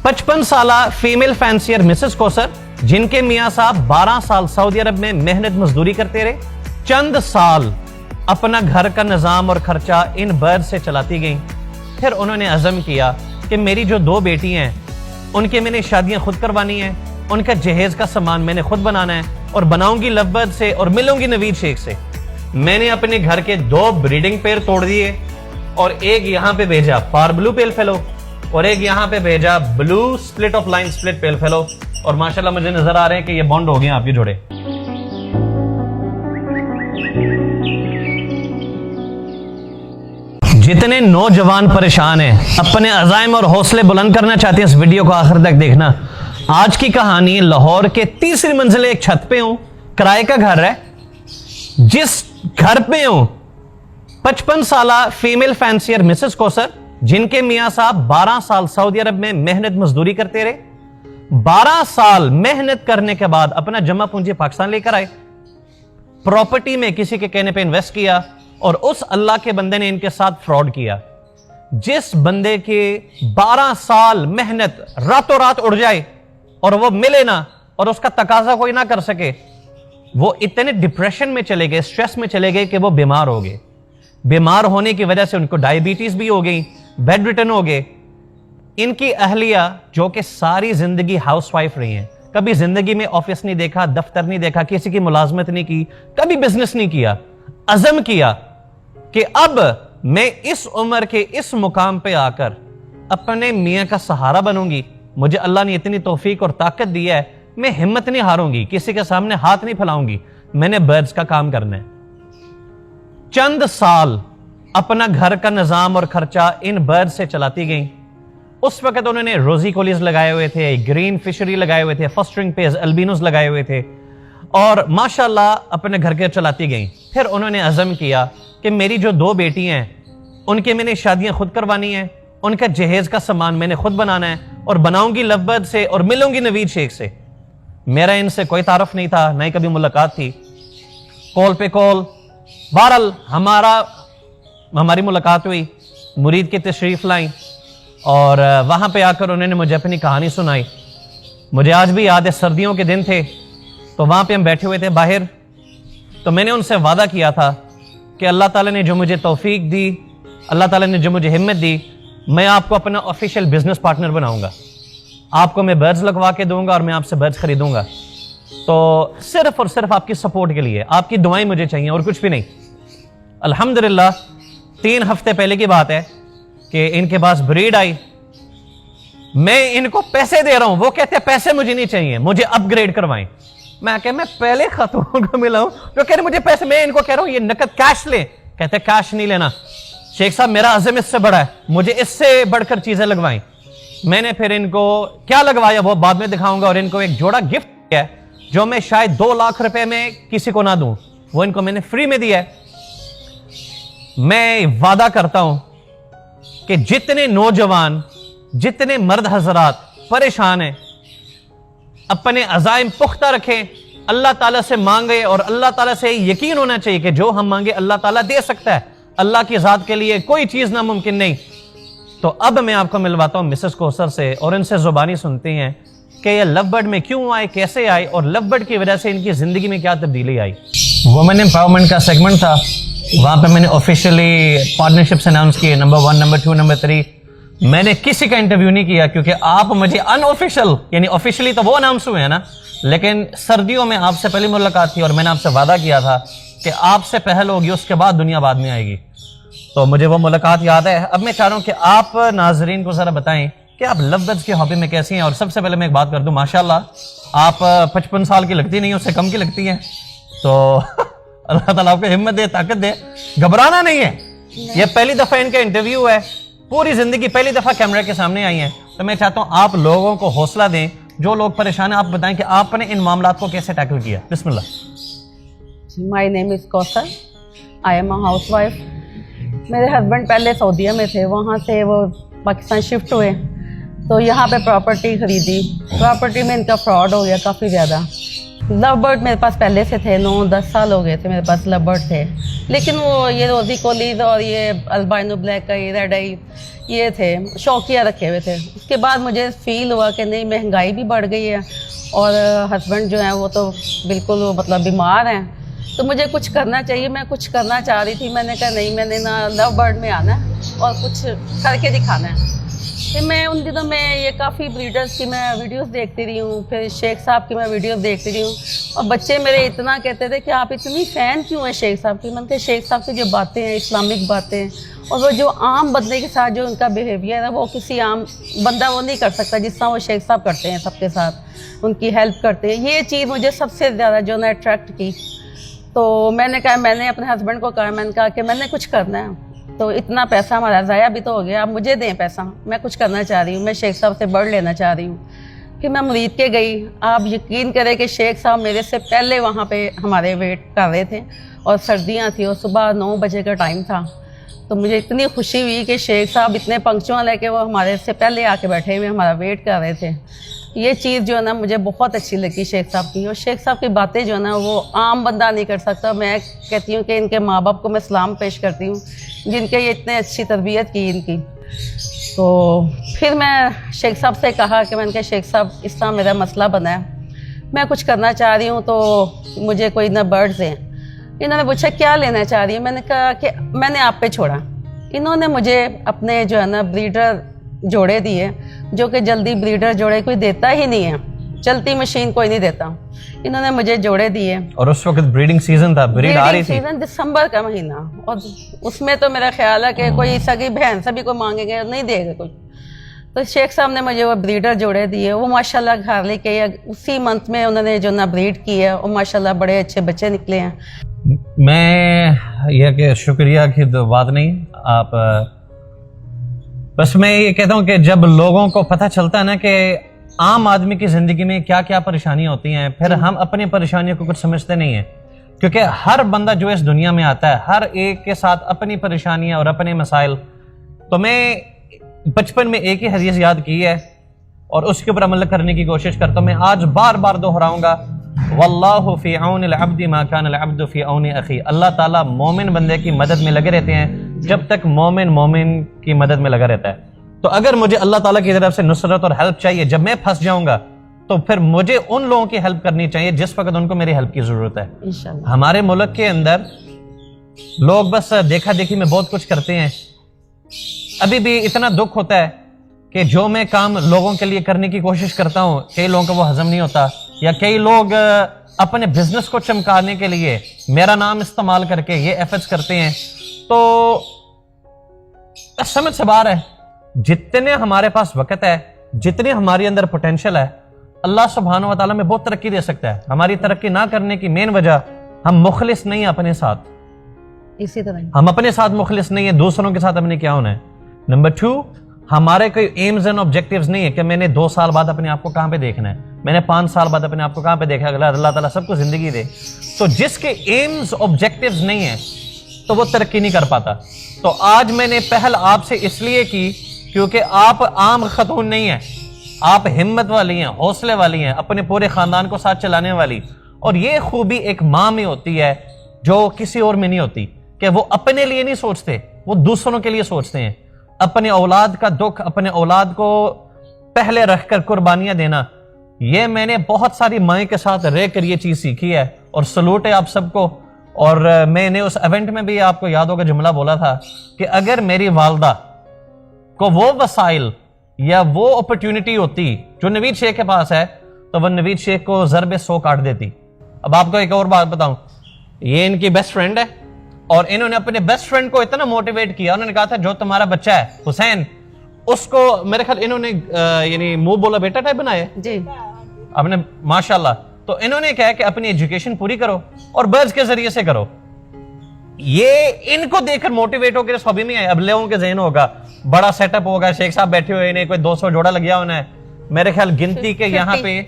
55 साला female fancier Mrs Kausar, जिनके मियां साहब 12 साल सऊदी अरब में मेहनत मजदूरी करते रहे, चंद साल अपना घर का निजाम और खर्चा इन बर्ड से चलाती गई। फिर उन्होंने अज़म किया कि मेरी जो 2 बेटी हैं उनके मैंने शादियां खुद करवानी है, उनका जहेज का सामान मैंने खुद बनाना है और बनाऊंगी लवबर्ड से और मिलूंगी नवीद शेख से। मैंने अपने घर के 2 ब्रीडिंग पेयर तोड़ दिए और एक यहां पे भेजा पार ब्लू पेल फेलो और एक यहां पे भेजा blue split off line split pale fellow, और माशाल्लाह मुझे नजर आ रहे हैं कि ये बॉन्ड हो गए आपके जोड़े। जितने नौजवान परेशान हैं, अपने अज़ाइम और हौसले बुलंद करना चाहते हैं, इस वीडियो को आखिर तक देखना। आज की कहानी लाहौर के 3री मंजिले एक छत पे हूं, किराए का घर है। जिस घर पे हूं 55 साला फीमेल फैंसियर मिसेस कोसर, जिनके मियां साहब 12 साल सऊदी अरब में मेहनत मजदूरी करते रहे। 12 साल मेहनत करने के बाद अपना जमा पूंजी पाकिस्तान लेकर आए, प्रॉपर्टी में किसी के कहने पे इन्वेस्ट किया और उस अल्लाह के बंदे ने इनके साथ फ्रॉड किया। जिस बंदे के 12 साल मेहनत रातों रात उड़ जाए और वो मिले ना और उसका तकाजा कोई ना कर सके, वो इतने डिप्रेशन में चले गए, स्ट्रेस में चले गए कि वो बीमार हो गए। बीमार होने की वजह से उनको डायबिटीज भी हो गई, बेड रिटर्न हो गए। इनकी अहलिया जो कि सारी जिंदगी हाउसवाइफ रही हैं, कभी जिंदगी में ऑफिस नहीं देखा, दफ्तर नहीं देखा, किसी की मुलाजमत नहीं की, कभी बिजनेस नहीं किया, अज़म किया कि अब मैं इस उम्र के इस मुकाम पे आकर अपने मियां का सहारा बनूंगी। मुझे अल्लाह ने इतनी तौफीक और ताकत दी है, मैं हिम्मत नहीं हारूंगी, किसी के सामने हाथ नहीं फैलाऊंगी, मैंने बर्ड्स का काम करना है। चंद साल अपना घर का निजाम और खर्चा इन बर्ड से चलाती गई। उस वक्त उन्होंने रोजी कोलिस लगाए हुए थे, ग्रीन फिशरी लगाए हुए थे, फर्स्ट स्ट्रिंग पेज अल्बिनोस लगाए हुए थे और माशाल्लाह अपने घर के चलाती गई। फिर उन्होंने अज़म किया कि मेरी जो 2 बेटी हैं उनके मैंने शादियां खुद करवानी है, उनका जहेज का सामान मैंने खुद बनाना है और बनाऊंगी लवबर्ड से और मिलूंगी नवीद शेख से। मेरा इनसे कोई तारुफ नहीं था, ना ही कभी मुलाकात थी, कॉल पे कॉल। बहरहाल हमारी मुलाकात हुई, मुरीद की तशरीफ लाई और वहां पे आकर उन्होंने मुझे अपनी कहानी सुनाई। मुझे आज भी याद है, सर्दियों के दिन थे तो वहां पे हम बैठे हुए थे बाहर, तो मैंने उनसे वादा किया था कि अल्लाह ताला ने जो मुझे तौफीक दी, अल्लाह ताला ने जो मुझे हिम्मत दी, मैं आपको अपना ऑफिशियल बिजनेस पार्टनर बनाऊंगा, आपको मैं बर्ड्स लगवा के दूंगा और मैं आपसे बर्ड्स खरीदूंगा। तो सिर्फ और सिर्फ आपकी सपोर्ट के लिए, आपकी दुआएं मुझे चाहिए और कुछ भी नहीं। अल्हम्दुलिल्लाह 3 हफ्ते पहले की बात है कि इनके पास ब्रीड आई। मैं इनको पैसे दे रहा हूं, वो कहते हैं पैसे मुझे नहीं चाहिए, मुझे अपग्रेड करवाएं। मैं पहले खतरों को मिला हूं जो कह रहे मुझे पैसे, मैं इनको कह रहा हूं ये नकद कैश ले, कहते कैश नहीं लेना शेख साहब, मेरा अज़म इससे बड़ा है, मुझे इससे बढ़कर चीजें लगवाई। मैंने फिर इनको क्या लगवाया वो बाद में दिखाऊंगा, और इनको एक जोड़ा गिफ्ट किया है जो मैं शायद 2 लाख रुपए में किसी को ना दूं, वो इनको मैंने फ्री में दिया है। मैं वादा करता हूं कि जितने नौजवान, जितने मर्द हजरात परेशान हैं, अपने अज़ाइम पुख्ता रखें, अल्लाह ताला से मांगे और अल्लाह ताला से यकीन होना चाहिए कि जो हम मांगे अल्लाह ताला दे सकता है। अल्लाह की ज़ात के लिए कोई चीज नामुमकिन नहीं। तो अब मैं आपको मिलवाता हूं मिसेस कोसर से और इनसे जुबानी सुनते हैं कि ये लवबर्ड में क्यों आए, कैसे आए और लवबर्ड की वजह से इनकी जिंदगी में क्या तब्दीली आई। वुमेन एम्पावरमेंट का सेगमेंट था, वहां पे मैंने ऑफिशियली पार्टनरशिप्स अनाउंस किए, नंबर 1, नंबर 2, नंबर 3। मैंने किसी का इंटरव्यू नहीं किया क्योंकि आप मुझे अनऑफिशियल, यानी ऑफिशियली तो वो अनाउंस हुए हैं ना, लेकिन सर्दियों में आपसे पहली मुलाकात थी और मैंने आपसे वादा किया था कि आपसे पहल होगी, उसके बाद दुनिया बाद में आएगी। तो मुझे वो मुलाकात याद है। अब मैं चाह रहा हूं कि आप नाजरीन को जरा बताएं कि आप लवबर्ड्स की हॉबी में कैसी हैं। और सबसे पहले मैं एक बात कर दूं, माशाल्लाह आप 55 साल की लगती नहीं, उससे कम की लगती हैं। तो अल्लाह ताला आपको हिम्मत दे, ताकत दे, घबराना नहीं है। ये पहली दफा इनका इंटरव्यू है, पूरी जिंदगी पहली दफा कैमरे के सामने आई हैं। तो मैं चाहता हूं आप लोगों को हौसला दें, जो लोग परेशान हैं, आप बताएं कि आपने इन मामलात को कैसे टैकल किया। बिस्मिल्लाह। My name is Kausar, I am a housewife. मेरे हस्बैंड पहले सऊदीया में थे, वहाँ से वो पाकिस्तान शिफ्ट हुए तो यहाँ पे प्रॉपर्टी खरीदी। प्रॉपर्टी में इनका फ्रॉड हो गया काफ़ी ज़्यादा। लव बर्ड मेरे पास पहले से थे, 9-10 साल हो गए थे मेरे पास लव बर्ड थे, लेकिन वो ये रोजी कोलीज और ये अल्बाइनो ब्लैक आई, रेड आई, ये थे शौकिया रखे हुए थे। उसके बाद मुझे फील हुआ कि नहीं, महंगाई भी बढ़ गई है और हस्बैंड जो है वो तो बिल्कुल मतलब बीमार हैं, तो मुझे कुछ करना चाहिए। मैं कुछ करना चाह रही थी, मैंने कहा नहीं, मैंने ना लव बर्ड में आना है और कुछ करके दिखाना है। फिर मैं उन दिनों में ये काफ़ी ब्रीडर्स की मैं वीडियोस देखती रही हूँ, फिर शेख साहब की मैं वीडियोस देखती रही हूँ, और बच्चे मेरे इतना कहते थे कि आप इतनी फ़ैन क्यों हैं शेख साहब की। मैंने कहा शेख साहब की जो बातें हैं, इस्लामिक बातें, और वो जो आम बंदे के साथ जो उनका बिहेवियर है, वो किसी आम बंदा वो नहीं कर सकता जिस तरह वो शेख साहब करते हैं, सबके साथ उनकी हेल्प करते हैं। ये चीज़ मुझे सबसे ज़्यादा जो ना अट्रैक्ट की। तो मैंने कहा, मैंने अपने हस्बैंड को कहा, मैंने कहा कि मैंने कुछ करना है, तो इतना पैसा हमारा ज़ाया भी तो हो गया, आप मुझे दें पैसा, मैं कुछ करना चाह रही हूँ, मैं शेख साहब से बर्ड लेना चाह रही हूँ। फिर मैं मुरीद के गई। आप यकीन करें कि शेख साहब मेरे से पहले वहाँ पे हमारे वेट कर रहे थे, और सर्दियाँ थी और सुबह 9 बजे का टाइम था। तो मुझे इतनी खुशी हुई कि शेख साहब इतने पंक्चुअल है कि वो हमारे से पहले आके बैठे हुए हमारा वेट कर रहे थे। ये चीज़ जो है ना मुझे बहुत अच्छी लगी शेख साहब की, और शेख साहब की बातें जो है ना वो आम बंदा नहीं कर सकता। मैं कहती हूँ कि इनके माँ बाप को मैं सलाम पेश करती हूँ जिनके ये इतने अच्छी तरबियत की इनकी। तो फिर मैं शेख साहब से कहा कि मैंने कहा शेख साहब, इस तरह मेरा मसला बना है, मैं कुछ करना चाह रही हूँ, तो मुझे कोई ना बर्ड्स हैं। इन्होंने पूछा क्या लेना चाह रही है, मैंने कहा कि मैंने आप पे छोड़ा। इन्होंने मुझे अपने जो है ना ब्रीडर जोड़े दिए, जो कि जल्दी ब्रीडर जोड़े कोई देता ही नहीं है, चलती मशीन कोई नहीं देता। इन्होंने मुझे जोड़े दिए, और उस वक्त ब्रीडिंग सीजन था, ब्रीड आ रही थी, सीजन दिसंबर का महीना, और उसमें तो मेरा ख्याल है कि कोई सगी बहन से भी कोई मांगेगा नहीं देगा कोई। तो शेख साहब ने मुझे वो ब्रीडर जोड़े दिए, वो माशाल्लाह घर लेके उसी मंथ में उन्होंने जो ना ब्रीड की है, और माशाल्लाह बड़े अच्छे बच्चे निकले हैं। मैं यह कि शुक्रिया की तो बात नहीं, आप बस मैं ये कहता हूँ कि जब लोगों को पता चलता है ना कि आम आदमी की जिंदगी में क्या क्या परेशानियां होती हैं, फिर हम अपनी परेशानियों को कुछ समझते नहीं हैं, क्योंकि हर बंदा जो इस दुनिया में आता है हर एक के साथ अपनी परेशानियां और अपने मसाइल। तो मैं बचपन में एक ही हदीस याद की है और उसके ऊपर अमल करने की कोशिश करता हूँ। मैं आज बार बार दोहराऊंगा, वल्लाहु फी औनिल अब्दी मा कानल अब्दु फी औनि अखी। अल्लाह ताला मोमिन बंदे की मदद में लगे रहते हैं जब तक मोमिन की मदद में लगा रहता है। तो अगर मुझे अल्लाह ताला की तरफ से नुसरत और हेल्प चाहिए, जब मैं फंस जाऊंगा तो फिर मुझे उन लोगों की हेल्प करनी चाहिए जिस वक्त उनको मेरी हेल्प की जरूरत है। इंशाल्लाह। हमारे मुल्क के अंदर लोग बस देखा देखी में बहुत कुछ करते हैं। अभी भी इतना दुख होता है कि जो मैं काम लोगों के लिए करने की कोशिश करता हूं, कई लोगों को वो हजम नहीं होता, या कई लोग अपने बिजनेस को चमकाने के लिए मेरा नाम इस्तेमाल करके ये एफर्ट्स करते हैं। तो समझ से बाहर है, जितने हमारे पास वक्त है, जितनी हमारे अंदर पोटेंशियल है, अल्लाह सुब्हानहू व तआला में बहुत तरक्की दे सकता है। हमारी तरक्की ना करने की मेन वजह, हम मुखलिस नहीं है अपने साथ, इसी तरह हम अपने साथ मुखलिस नहीं है, दूसरों के साथ हमने क्या होना है। नंबर 2, हमारे कोई एम्स एंड ऑब्जेक्टिव्स नहीं है कि मैंने 2 साल बाद अपने आप को कहां पे देखना है, मैंने 5 साल बाद अपने आप को कहां पे देखा। अल्लाह ताला सबको जिंदगी दे। तो जिसके एम्स ऑब्जेक्टिव्स नहीं है तो वो तरक्की नहीं कर पाता। तो आज मैंने पहल आपसे इसलिए की क्योंकि आप आम खतून नहीं है, आप हिम्मत वाली हैं, हौसले वाली हैं, अपने पूरे खानदान को साथ चलाने वाली। और ये खूबी एक माँ में होती है जो किसी और में नहीं होती, कि वो अपने लिए नहीं सोचते, वो दूसरों के लिए सोचते हैं। अपने औलाद का दुख, अपने औलाद को पहले रखकर कुर्बानियां देना, ये मैंने बहुत सारी माएँ के साथ रहकर ये चीज सीखी है, और सलूट है आप सबको। और मैंने उस इवेंट में भी आपको याद होगा जुमला बोला था कि अगर मेरी वालदा को वो वसाइल या वो अपॉर्चुनिटी होती जो नवीद शेख के पास है, तो वह नवीद शेख को ज़रबे 100 काट देती। अब आपको एक और बात बताऊं, ये इनकी बेस्ट फ्रेंड है, और इन्होंने अपने बेस्ट फ्रेंड को इतना मोटिवेट किया, उन्होंने कहा था जो तुम्हारा बच्चा है हुसैन, उसको मेरे ख्याल इन्होंने यानी मुंह बोला बेटा टाइप बनाया जी, आपने माशाल्लाह। तो इन्होंने कहा कि अपनी एजुकेशन पूरी करो और बर्ड्स के जरिए से करो। ये इनको देखकर मोटिवेट होकर इस हॉबी में आए। अब लोगों के जहन होगा बड़ा सेटअप होगा, शेख साहब बैठे हुए, इन्हें कोई 200 जोड़ा लग गया उन्हें, मेरे ख्याल गिनती के यहाँ पे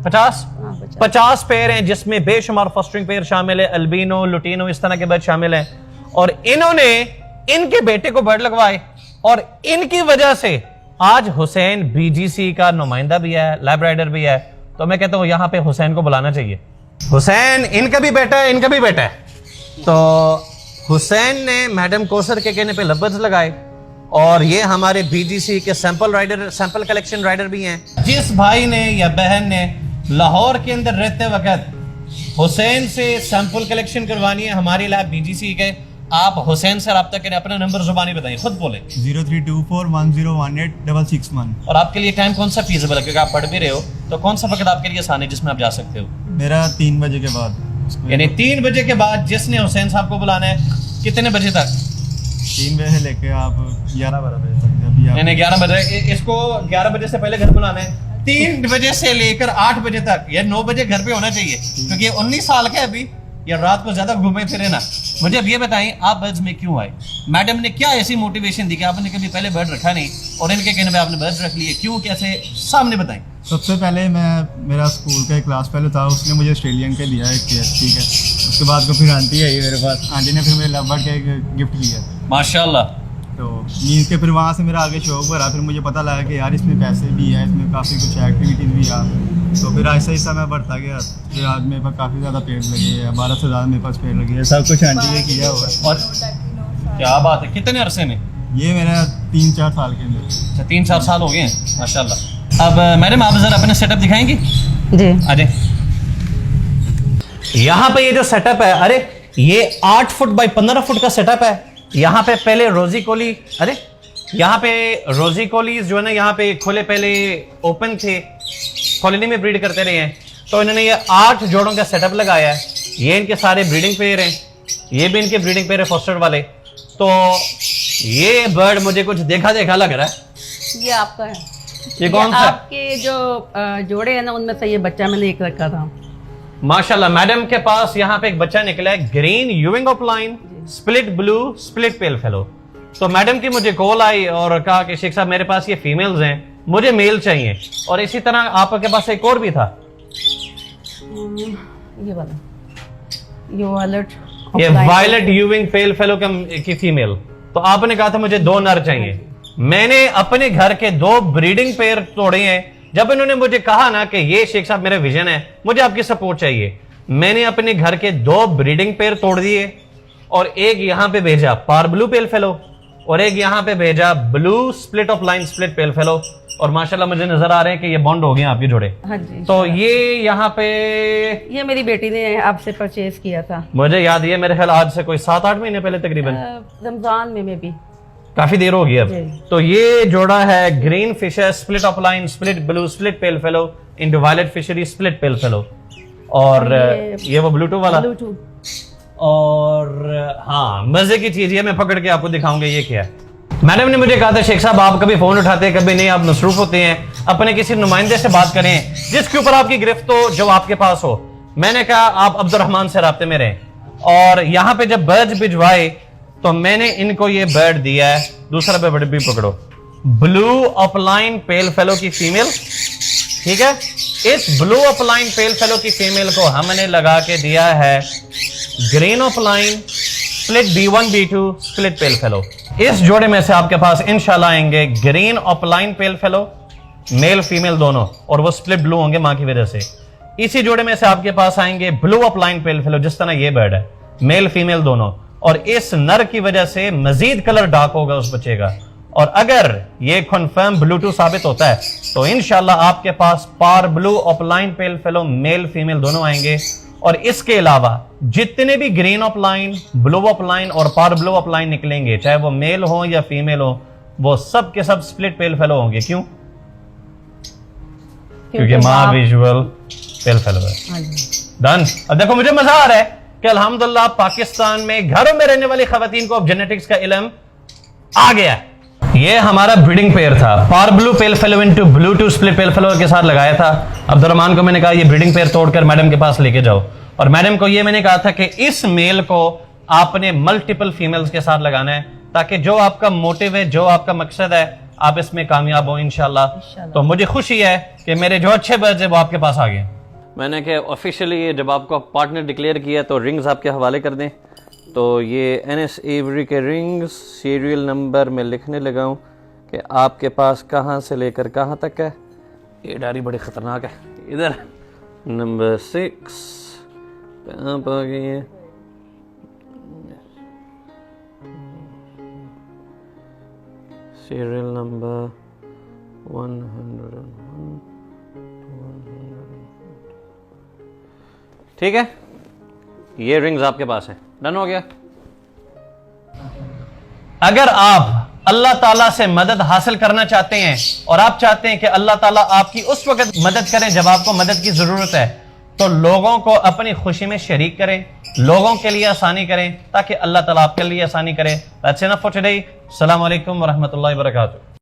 50 पेयर हैं, जिसमें बेशुमार फॉस्टरिंग पेयर शामिल है, अल्बिनो, लुटीनो, इस तरह के बर्ड शामिल हैं। और इन्होंने इनके बेटे को बर्ड लगवाए, और इनकी वजह से आज हुसैन बीजीसी का नुमाइंदा भी है, लैब राइडर भी है, तो मैं कहता हूँ यहाँ पे हुसैन को बुलाना चाहिए। हुसैन, इनका भी बेटा है, इनका भी बेटा है। तो हुसैन ने मैडम कौसर के कहने पे लफ्ज़ लगाए और ये हमारे बीजीसी के सैंपल कलेक्शन राइडर भी हैं। जिस भाई ने या बहन ने लाहौर के अंदर रहते वक्त हुसैन से सैंपल कलेक्शन करवानी है हमारी लैब बीजीसी के, आप हुसैन से रब्ता करें। अपना नंबर जुबानी बताइए, खुद बोले। 032410186661। और आपके लिए टाइम कौन सा फीजेबल है, क्योंकि आप पढ़ भी रहे हो, तो कौन सा वक्त आपके लिए आसान है जिसमें आप जा सकते हो? मेरा 3 बजे के बाद, यानी 3 बजे के बाद जिसने हुसैन साहब को बुलाना है, कितने बजे तक? 3 बजे से लेके आप 11-12 बजे तक। अभी आप यानी 11 बजे, इसको 11 बजे से पहले घर बुलाना है, 3 बजे से लेकर 8 बजे तक, या 9 बजे घर पे होना चाहिए, क्योंकि ये 19 साल का है अभी, या रात को ज्यादा घूमे फिरे ना। मुझे अब ये बताएं, आप बर्ड्स में क्यों आए? मैडम ने क्या ऐसी मोटिवेशन दी कि आपने कभी पहले बर्ड रखा नहीं और इनके कहने पे आपने बर्ड रख लिए? क्यों, कैसे, सामने बताएं। सबसे पहले मेरा स्कूल का एक क्लास फेलो था, उसने मुझे ऑस्ट्रेलियन के दिया एक केयर, ठीक है। उसके बाद को फिर आंटी आई मेरे पास, आंटी ने फिर मेरे लव बर्ड का एक गिफ्ट दिया माशाल्लाह। तो मीन के फिर वहाँ से मेरा आगे शौक भरा। फिर मुझे पता लगा कि यार इसमें पैसे भी है, इसमें काफ़ी कुछ एक्टिविटीज़ भी है। तो फिर ऐसा ऐसा मैं बढ़ता गया। फिर आज मेरे पास काफ़ी ज़्यादा पेड़ लगे हैं, 12 से ज़्यादा मेरे पास पेड़ लगे हैं। सब कुछ आंटी ने किया हुआ है। और क्या बात है, कितने अरसे में? ये मेरा 3-4 साल के अंदर। अच्छा, 3-4 साल हो गए हैं, माशाल्लाह। अब मैडम आप जरा अपना सेटअप दिखाएंगी? जी। आ जाए। यहाँ पे ये जो सेटअप है, अरे ये 8 फुट बाई 15 फुट का सेटअप है। यहाँ पे पहले रोजी कोली, अरे यहाँ पे रोजी कोलीज जो है ना, यहाँ पे खुले पहले ओपन थे, कॉलोनी में ब्रीड करते रहे हैं। तो इन्होंने ये 8 जोड़ों का सेटअप लगाया है। ये इनके सारे ब्रीडिंग पेयर हैं, ये भी इनके ब्रीडिंग पेयर है फॉस्टर वाले। तो ये बर्ड मुझे कुछ देखा देखा लग रहा है। ये आपका है। ये कौन सा? आपके जो जोड़े हैं ना, उनमें से ये बच्चा मैंने एक रखा था। माशाल्लाह, मैडम के पास यहाँ पे एक बच्चा निकला है, ग्रीन यूविंग opaline split blue split pale fallow. तो मैडम की मुझे कॉल आई और कहा कि शेख साहब मेरे पास ये फीमेल्स हैं, मुझे मेल चाहिए। और इसी तरह आपके पास एक और भी था, ये वाला, ये वायलेट, ये वायलेट यूविंग पेल फेलो की फीमेल। तो आपने कहा था मुझे 2 नर चाहिए। मैंने अपने घर के 2 ब्रीडिंग पेयर तोड़े हैं। जब इन्होंने मुझे कहा ना कि ये शेख साहब मेरा विजन है, मुझे आपकी सपोर्ट चाहिए, मैंने अपने घर के 2 ब्रीडिंग पेयर तोड़ दिए और एक यहाँ पे भेजा पार ब्लू पेल फेलो और एक यहाँ पे भेजा blue split off line split pale fellow. और माशाल्लाह मुझे नजर आ रहे हैं कि ये बॉन्ड हो गए आपके जोड़े। हाँ जी। तो ये यहाँ पे ये मेरी बेटी ने आपसे परचेज किया था। मुझे याद है, मेरे ख्याल आज से कोई 7-8 महीने पहले तकरीबन, रमजान में भी काफी देर हो गई अब। जी। तो ये जोड़ा है green fisher split off line split blue split pale fellow into violet fishery split pale fellow. और ये वो ब्लूटूथ वाला। और हाँ, मजे की चीज ये मैं पकड़ के आपको दिखाऊंगा ये क्या है। मैडम ने मुझे कहा था शेख साहब आप कभी फोन उठाते हैं कभी नहीं, आप मसरूफ होते हैं, अपने किसी नुमाइंदे से बात करें जिसके ऊपर आपकी गिरफ्त हो, जो आपके पास हो। मैंने कहा आप अब्दुर्रहमान से राब्ते में रहें। और यहाँ पे जब बर्ड भिजवाए तो मैंने इनको ये बर्ड दिया है। दूसरा बर्ड भी पकड़ो, ब्लू अपलाइन पेल फेलो की फीमेल, ठीक है। इस ब्लू अपलाइन पेल फेलो की फीमेल को हमने लगा के दिया है green upline split B1 B2 split pale fellow. इस जोड़े में से आपके पास इंशाल्लाह आएंगे green upline pale fallow, male female दोनों, और वो स्प्लिट ब्लू होंगे मां की वजह से। इसी जोड़े में से आपके पास आएंगे ब्लू अपलाइन पेल फेलो, जिस तरह ये बर्ड है, मेल फीमेल दोनों। और इस नर की वजह से मजीद कलर डार्क होगा उस बच्चे का। और अगर ये कन्फर्म ब्लूटूथ साबित होता है तो इंशाल्लाह आपके पास पार blue opaline pale fallow male female दोनों आएंगे। और इसके अलावा जितने भी ग्रीन अपलाइन, ब्लू अपलाइन और पार ब्लू अपलाइन निकलेंगे, चाहे वो मेल हो या फीमेल हो, वो सब के सब स्प्लिट पेल फेलो होंगे। क्यों? क्योंकि मां विजुअल पेल फेलो है। डन। अब देखो मुझे मजा आ रहा है कि अल्हम्दुलिल्लाह पाकिस्तान में घरों में रहने वाली खवातीन को अब जेनेटिक्स का इल्म आ गया है। ये हमारा ब्रीडिंग पेयर था, पार blue pale fellow into bluetooth split pale fallow के साथ लगाया था। अब्दुर्रहमान को मैंने कहा ये ब्रीडिंग पेयर तोड़कर मैडम के पास लेके जाओ। और मैडम को ये मैंने कहा था कि इस मेल को आपने मल्टीपल फीमेल्स के साथ लगाना है, ताकि जो आपका मोटिव है, जो आपका मकसद है, आप इसमें कामयाब हो इंशाल्लाह। तो मुझे खुशी है कि मेरे जो अच्छे बर्ड्स है वो आपके पास आ गए। मैंने कहा ऑफिशियली जब आपको पार्टनर डिक्लेयर किया तो रिंग्स आपके हवाले कर दें। तो ये NS एवरी के रिंग्स सीरियल नंबर में लिखने लगा हूँ कि आपके पास कहाँ से लेकर कहाँ तक है। ये डायरी बड़ी ख़तरनाक है। इधर नंबर 6 पे आप आ गई है। Serial number 101। ठीक है, ये रिंग्स आपके पास है। डन हो गया। अगर आप अल्लाह ताला से मदद हासिल करना चाहते हैं और आप चाहते हैं कि अल्लाह ताला आपकी उस वक्त मदद करें जब आपको मदद की जरूरत है, तो लोगों को अपनी खुशी में शरीक करें, लोगों के लिए आसानी करें ताकि अल्लाह ताला आपके लिए आसानी करे। That's enough for today. अस्सलाम वालेकुम व रहमतुल्लाहि व बरकातुहू।